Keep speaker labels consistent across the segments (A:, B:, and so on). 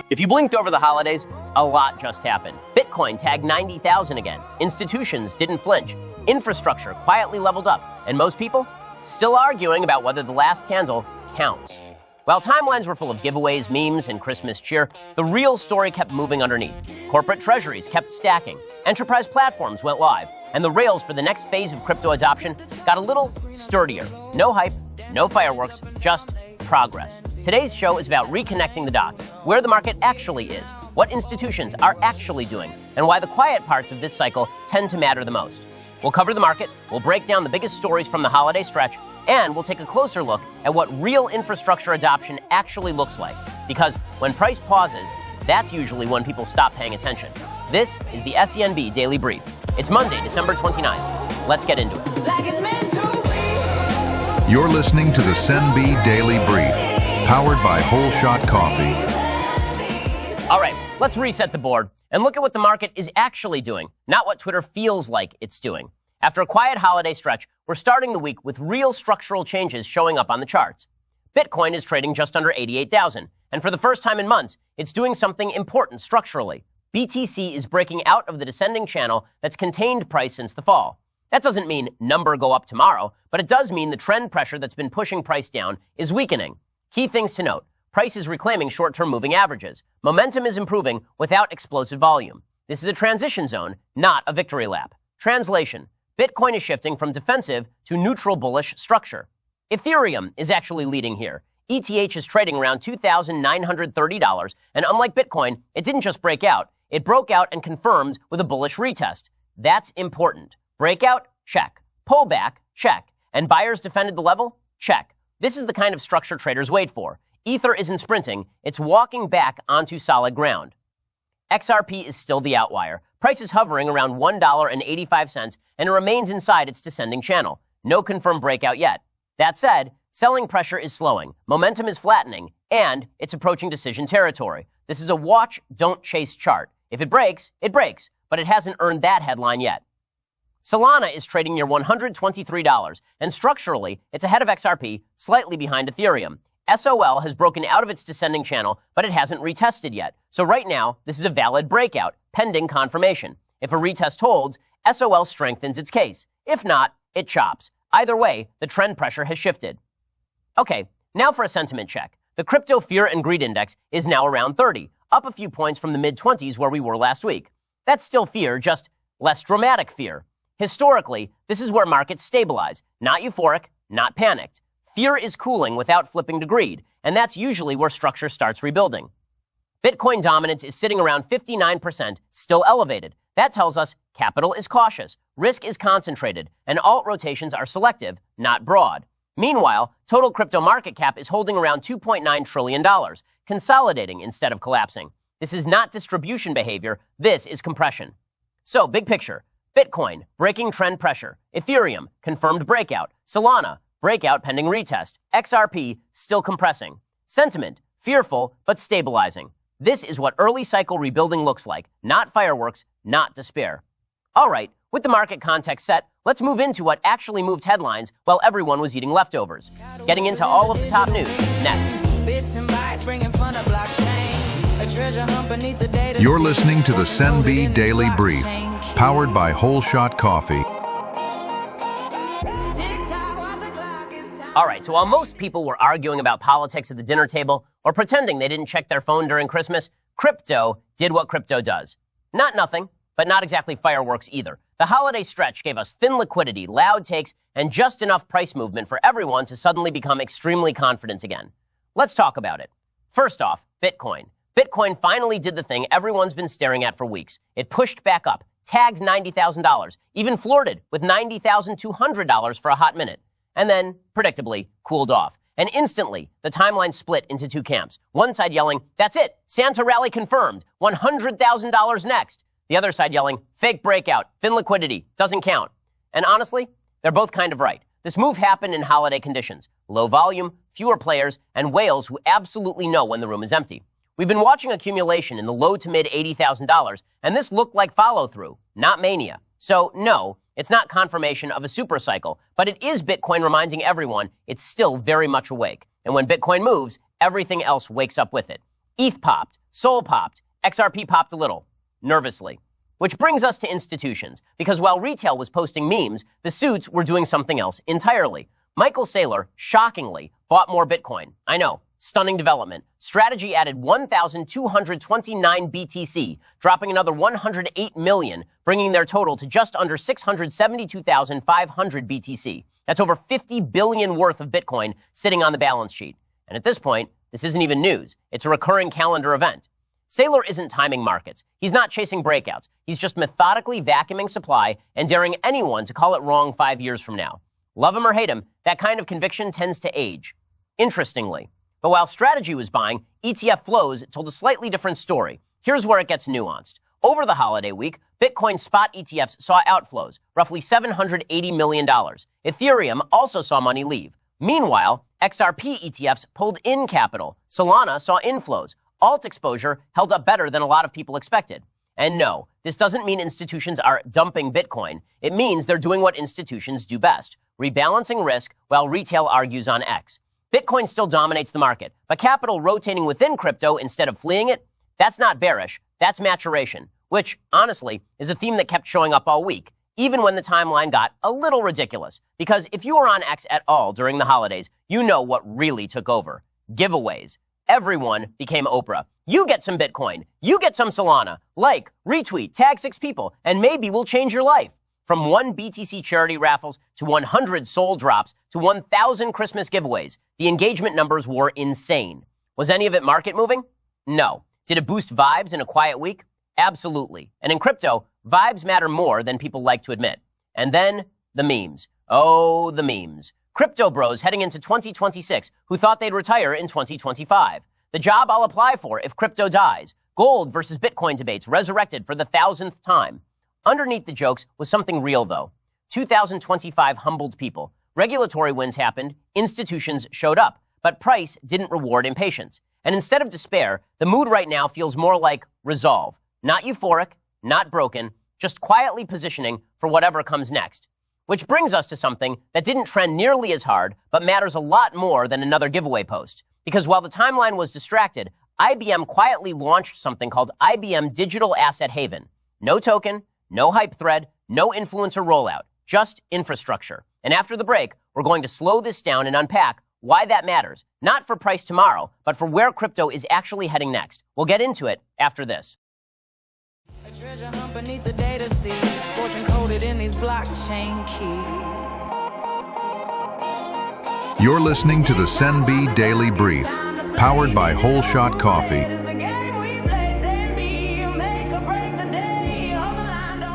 A: If you blinked over the holidays, a lot just happened. Bitcoin tagged 90,000 again. Institutions didn't flinch. Infrastructure quietly leveled up. And most people still arguing about whether the last candle counts. While timelines were full of giveaways, memes, and Christmas cheer, the real story kept moving underneath. Corporate treasuries kept stacking. Enterprise platforms went live. And the rails for the next phase of crypto adoption got a little sturdier. No hype, no fireworks, just progress. Today's show is about reconnecting the dots, where the market actually is, what institutions are actually doing, and why the quiet parts of this cycle tend to matter the most. We'll cover the market, we'll break down the biggest stories from the holiday stretch, and we'll take a closer look at what real infrastructure adoption actually looks like. Because when price pauses, that's usually when people stop paying attention. This is the SENB Daily Brief. It's Monday, December 29th. Let's get into it.
B: You're listening to the SENB Daily Brief, powered by Whole Shot Coffee.
A: All right, let's reset the board and look at what the market is actually doing, not what Twitter feels like it's doing. After a quiet holiday stretch, we're starting the week with real structural changes showing up on the charts. Bitcoin is trading just under 88,000, and for the first time in months, it's doing something important structurally. BTC is breaking out of the descending channel that's contained price since the fall. That doesn't mean number go up tomorrow, but it does mean the trend pressure that's been pushing price down is weakening. Key things to note. Price is reclaiming short-term moving averages. Momentum is improving without explosive volume. This is a transition zone, not a victory lap. Translation. Bitcoin is shifting from defensive to neutral bullish structure. Ethereum is actually leading here. ETH is trading around $2,930, and unlike Bitcoin, it didn't just break out. It broke out and confirmed with a bullish retest. That's important. Breakout? Check. Pullback? Check. And buyers defended the level? Check. This is the kind of structure traders wait for. Ether isn't sprinting, it's walking back onto solid ground. XRP is still the outlier. Price is hovering around $1.85, and it remains inside its descending channel. No confirmed breakout yet. That said, selling pressure is slowing, momentum is flattening, and it's approaching decision territory. This is a watch, don't chase chart. If it breaks, but it hasn't earned that headline yet. Solana is trading near $123, and structurally, it's ahead of XRP, slightly behind Ethereum. SOL has broken out of its descending channel, but it hasn't retested yet. So right now, this is a valid breakout, pending confirmation. If a retest holds, SOL strengthens its case. If not, it chops. Either way, the trend pressure has shifted. Okay, now for a sentiment check. The crypto fear and greed index is now around 30, up a few points from the mid-20s where we were last week. That's still fear, just less dramatic fear. Historically, this is where markets stabilize, not euphoric, not panicked. Fear is cooling without flipping to greed, and that's usually where structure starts rebuilding. Bitcoin dominance is sitting around 59%, still elevated. That tells us capital is cautious, risk is concentrated, and alt rotations are selective, not broad. Meanwhile, total crypto market cap is holding around $2.9 trillion, consolidating instead of collapsing. This is not distribution behavior, this is compression. So, big picture. Bitcoin, breaking trend pressure. Ethereum, confirmed breakout. Solana, breakout pending retest. XRP, still compressing. Sentiment, fearful but stabilizing. This is what early cycle rebuilding looks like. Not fireworks, not despair. All right, with the market context set, let's move into what actually moved headlines while everyone was eating leftovers. Getting into all of the top news next.
B: You're listening to the SENB Daily Brief, powered by Whole Shot Coffee.
A: All right, so while most people were arguing about politics at the dinner table or pretending they didn't check their phone during Christmas, crypto did what crypto does. Not nothing, but not exactly fireworks either. The holiday stretch gave us thin liquidity, loud takes, and just enough price movement for everyone to suddenly become extremely confident again. Let's talk about it. First off, Bitcoin. Bitcoin finally did the thing everyone's been staring at for weeks. It pushed back up, tagged $90,000, even flirted with $90,200 for a hot minute, and then, predictably, cooled off. And instantly, the timeline split into two camps. One side yelling, that's it, Santa rally confirmed, $100,000 next. The other side yelling, fake breakout, thin liquidity, doesn't count. And honestly, they're both kind of right. This move happened in holiday conditions. Low volume, fewer players, and whales who absolutely know when the room is empty. We've been watching accumulation in the low to mid $80,000, and this looked like follow-through, not mania. So, no, it's not confirmation of a super cycle, but it is Bitcoin reminding everyone it's still very much awake. And when Bitcoin moves, everything else wakes up with it. ETH popped, Sol popped, XRP popped a little, nervously. Which brings us to institutions, because while retail was posting memes, the suits were doing something else entirely. Michael Saylor, shockingly, bought more Bitcoin. I know, stunning development. Strategy added 1,229 BTC, dropping another 108 million, bringing their total to just under 672,500 BTC. That's over 50 billion worth of Bitcoin sitting on the balance sheet. And at this point, this isn't even news. It's a recurring calendar event. Saylor isn't timing markets. He's not chasing breakouts. He's just methodically vacuuming supply and daring anyone to call it wrong 5 years from now. Love him or hate him, that kind of conviction tends to age. Interestingly. But while Strategy was buying, ETF flows told a slightly different story. Here's where it gets nuanced. Over the holiday week, Bitcoin spot ETFs saw outflows, roughly $780 million. Ethereum also saw money leave. Meanwhile, XRP ETFs pulled in capital. Solana saw inflows. Alt exposure held up better than a lot of people expected. And no, this doesn't mean institutions are dumping Bitcoin. It means they're doing what institutions do best, rebalancing risk while retail argues on X. Bitcoin still dominates the market, but capital rotating within crypto instead of fleeing it, that's not bearish, that's maturation, which, honestly, is a theme that kept showing up all week, even when the timeline got a little ridiculous. Because if you were on X at all during the holidays, you know what really took over. Giveaways. Everyone became Oprah. You get some Bitcoin. You get some Solana. Like, retweet, tag 6 people, and maybe we'll change your life. From 1 BTC charity raffles to 100 Sol drops to 1,000 Christmas giveaways, the engagement numbers were insane. Was any of it market moving? No. Did it boost vibes in a quiet week? Absolutely. And in crypto, vibes matter more than people like to admit. And then, the memes. Oh, the memes. Crypto bros heading into 2026 who thought they'd retire in 2025. The job I'll apply for if crypto dies. Gold versus Bitcoin debates resurrected for the 1,000th time. Underneath the jokes was something real, though. 2025 humbled people. Regulatory wins happened, institutions showed up, but price didn't reward impatience. And instead of despair, the mood right now feels more like resolve. Not euphoric, not broken, just quietly positioning for whatever comes next. Which brings us to something that didn't trend nearly as hard, but matters a lot more than another giveaway post. Because while the timeline was distracted, IBM quietly launched something called IBM Digital Asset Haven. No token, no hype thread, no influencer rollout, just infrastructure. And after the break, we're going to slow this down and unpack why that matters, not for price tomorrow, but for where crypto is actually heading next. We'll get into it after this.
C: A treasure hunt beneath the data seas, fortune coded in these blockchain keys.
B: You're listening to the SENB Daily Brief, powered by Whole Shot Coffee.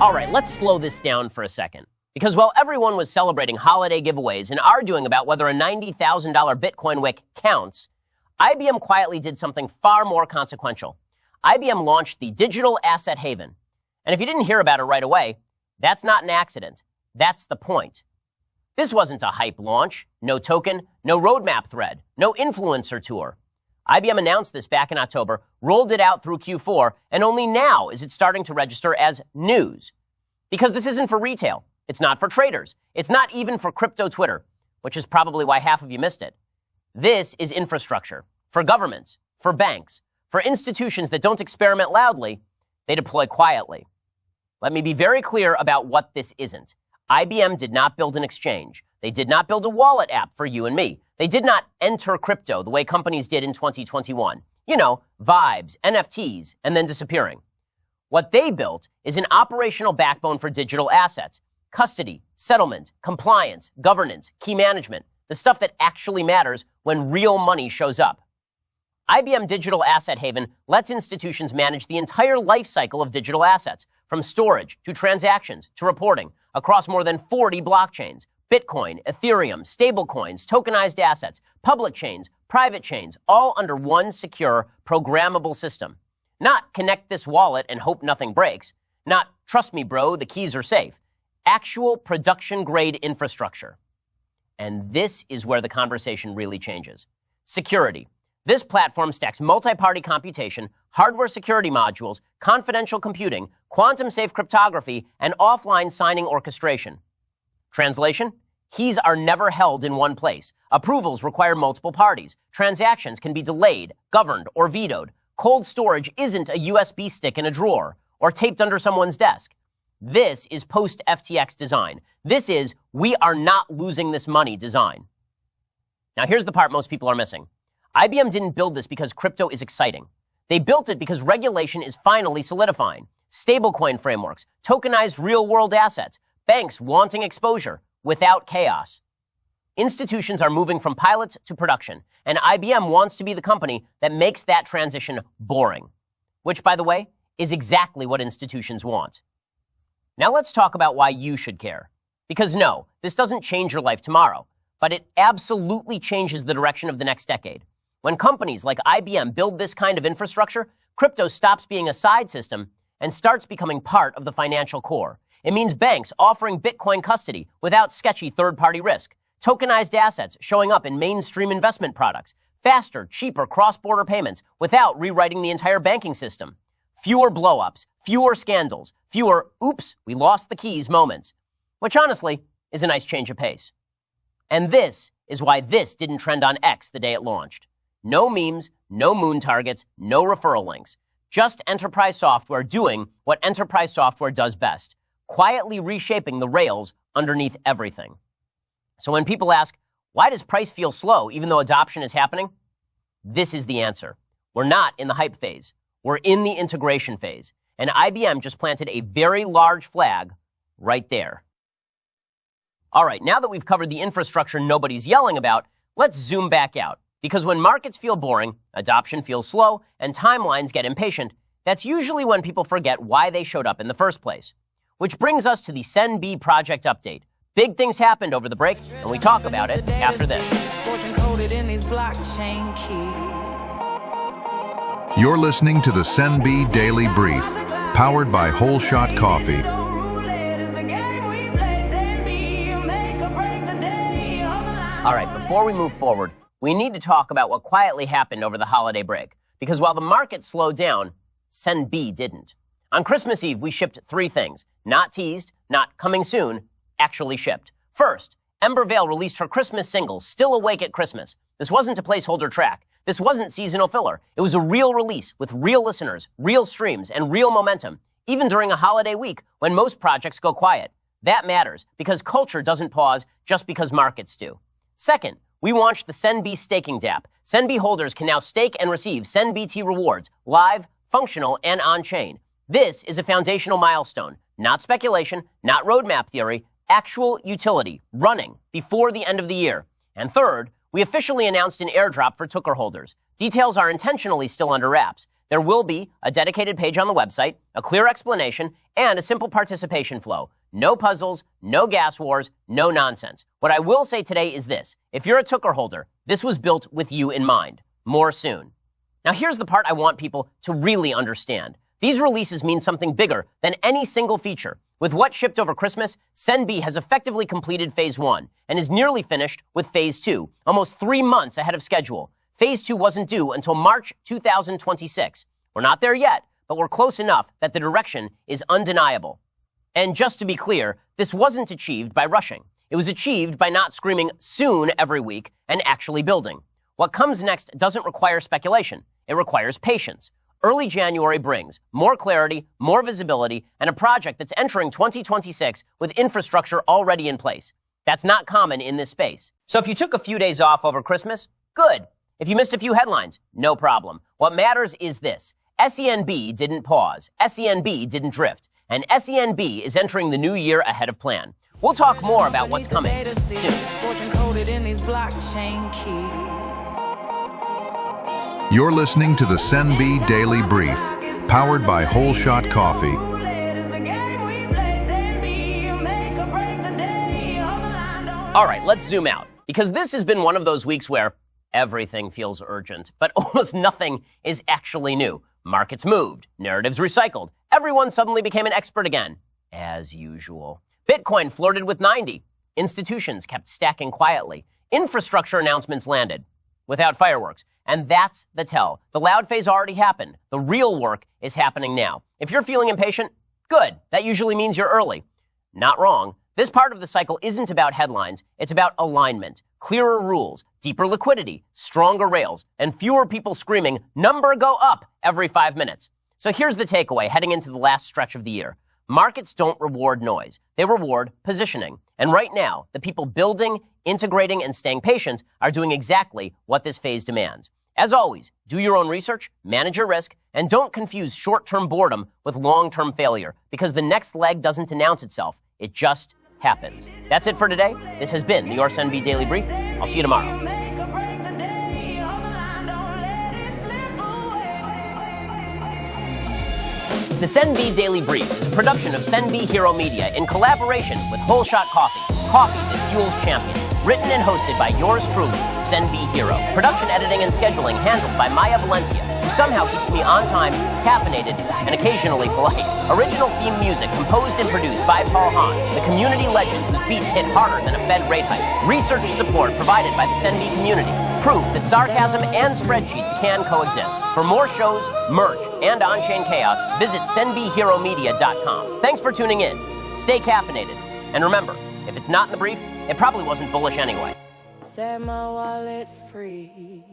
A: All right, let's slow this down for a second. Because while everyone was celebrating holiday giveaways and arguing about whether a $90,000 Bitcoin wick counts, IBM quietly did something far more consequential. IBM launched the Digital Asset Haven. And if you didn't hear about it right away, that's not an accident. That's the point. This wasn't a hype launch, no token, no roadmap thread, no influencer tour. IBM announced this back in October, rolled it out through Q4, and only now is it starting to register as news. Because this isn't for retail. It's not for traders. It's not even for crypto Twitter, which is probably why half of you missed it. This is infrastructure. For governments, for banks, for institutions that don't experiment loudly, they deploy quietly. Let me be very clear about what this isn't. IBM did not build an exchange. They did not build a wallet app for you and me. They did not enter crypto the way companies did in 2021. You know, vibes, NFTs, and then disappearing. What they built is an operational backbone for digital assets. Custody, settlement, compliance, governance, key management. The stuff that actually matters when real money shows up. IBM Digital Asset Haven lets institutions manage the entire life cycle of digital assets, from storage to transactions to reporting, across more than 40 blockchains. Bitcoin, Ethereum, stablecoins, tokenized assets, public chains, private chains, all under one secure, programmable system. Not connect this wallet and hope nothing breaks. Not trust me, bro, the keys are safe. Actual production-grade infrastructure. And this is where the conversation really changes. Security. This platform stacks multi-party computation, hardware security modules, confidential computing, quantum-safe cryptography, and offline signing orchestration. Translation? Keys are never held in one place. Approvals require multiple parties. Transactions can be delayed, governed, or vetoed. Cold storage isn't a USB stick in a drawer or taped under someone's desk. This is post-FTX design. This is we are not losing this money design. Now here's the part most people are missing. IBM didn't build this because crypto is exciting. They built it because regulation is finally solidifying. Stablecoin frameworks, tokenized real-world assets, banks wanting exposure without chaos. Institutions are moving from pilots to production, and IBM wants to be the company that makes that transition boring. Which, by the way, is exactly what institutions want. Now let's talk about why you should care. Because no, this doesn't change your life tomorrow, but it absolutely changes the direction of the next decade. When companies like IBM build this kind of infrastructure, crypto stops being a side system and starts becoming part of the financial core. It means banks offering Bitcoin custody without sketchy third-party risk, tokenized assets showing up in mainstream investment products, faster, cheaper cross-border payments without rewriting the entire banking system, fewer blow-ups, fewer scandals, fewer oops, we lost the keys moments, which honestly is a nice change of pace. And this is why this didn't trend on X the day it launched. No memes, no moon targets, no referral links. Just enterprise software doing what enterprise software does best, quietly reshaping the rails underneath everything. So when people ask, why does price feel slow even though adoption is happening? This is the answer. We're not in the hype phase. We're in the integration phase. And IBM just planted a very large flag right there. All right, now that we've covered the infrastructure nobody's yelling about, let's zoom back out. Because when markets feel boring, adoption feels slow, and timelines get impatient, that's usually when people forget why they showed up in the first place. Which brings us to the SENB Project update. Big things happened over the break, and we talk about it after this.
B: You're listening to the SENB Daily Brief, powered by Whole Shot Coffee.
A: All right, before we move forward, we need to talk about what quietly happened over the holiday break. Because while the market slowed down, SENB didn't. On Christmas Eve, we shipped 3 things. Not teased, not coming soon, actually shipped. First, Ember Vale released her Christmas single, Still Awake at Christmas. This wasn't a placeholder track. This wasn't seasonal filler. It was a real release with real listeners, real streams, and real momentum, even during a holiday week when most projects go quiet. That matters because culture doesn't pause just because markets do. Second, we launched the SENB staking DApp. SENB holders can now stake and receive SENBT rewards, live, functional, and on-chain. This is a foundational milestone, not speculation, not roadmap theory, actual utility, running before the end of the year. And third, we officially announced an airdrop for Tooker holders. Details are intentionally still under wraps. There will be a dedicated page on the website, a clear explanation, and a simple participation flow. No puzzles, no gas wars, no nonsense. What I will say today is this. If you're a Tooker holder, this was built with you in mind. More soon. Now here's the part I want people to really understand. These releases mean something bigger than any single feature. With what shipped over Christmas, SENB has effectively completed Phase 1 and is nearly finished with Phase 2, almost 3 months ahead of schedule. Phase 2 wasn't due until March 2026. We're not there yet, but we're close enough that the direction is undeniable. And just to be clear, this wasn't achieved by rushing. It was achieved by not screaming soon every week and actually building. What comes next doesn't require speculation. It requires patience. Early January brings more clarity, more visibility, and a project that's entering 2026 with infrastructure already in place. That's not common in this space. So if you took a few days off over Christmas, good. If you missed a few headlines, no problem. What matters is this. SENB didn't pause. SENB didn't drift. And SENB is entering the new year ahead of plan. We'll talk more about what's coming soon.
B: You're listening to the SENB Daily Brief, powered by Whole Shot Coffee.
A: All right, let's zoom out. Because this has been one of those weeks where everything feels urgent, but almost nothing is actually new. Markets moved, narratives recycled, everyone suddenly became an expert again, as usual. Bitcoin flirted with 90. Institutions kept stacking quietly. Infrastructure announcements landed without fireworks. And that's the tell. The loud phase already happened. The real work is happening now. If you're feeling impatient, good. That usually means you're early. Not wrong. This part of the cycle isn't about headlines. It's about alignment. clearer rules, deeper liquidity, stronger rails, and fewer people screaming, "Number go up," every 5 minutes. So here's the takeaway heading into the last stretch of the year. Markets don't reward noise. They reward positioning. And right now, the people building, integrating, and staying patient are doing exactly what this phase demands. As always, do your own research, manage your risk, and don't confuse short-term boredom with long-term failure, because the next leg doesn't announce itself. It just happens. That's it for today. This has been the SENB Daily Brief. I'll see you tomorrow. The SENB Daily Brief is a production of Sen B'Hiro Media in collaboration with Whole Shot Coffee, coffee that fuels champions. Written and hosted by yours truly, Sen B'Hiro. Production, editing, and scheduling handled by Maya Valencia, who somehow keeps me on time, caffeinated, and occasionally polite. Original theme music composed and produced by Paul Hahn, the community legend whose beats hit harder than a Fed rate hike. Research support provided by the SENB community. Proof that sarcasm and spreadsheets can coexist. For more shows, merch, and on-chain chaos, visit senbhiromedia.com. Thanks for tuning in. Stay caffeinated. And remember, if it's not in the brief, it probably wasn't bullish anyway.
C: Set my wallet free.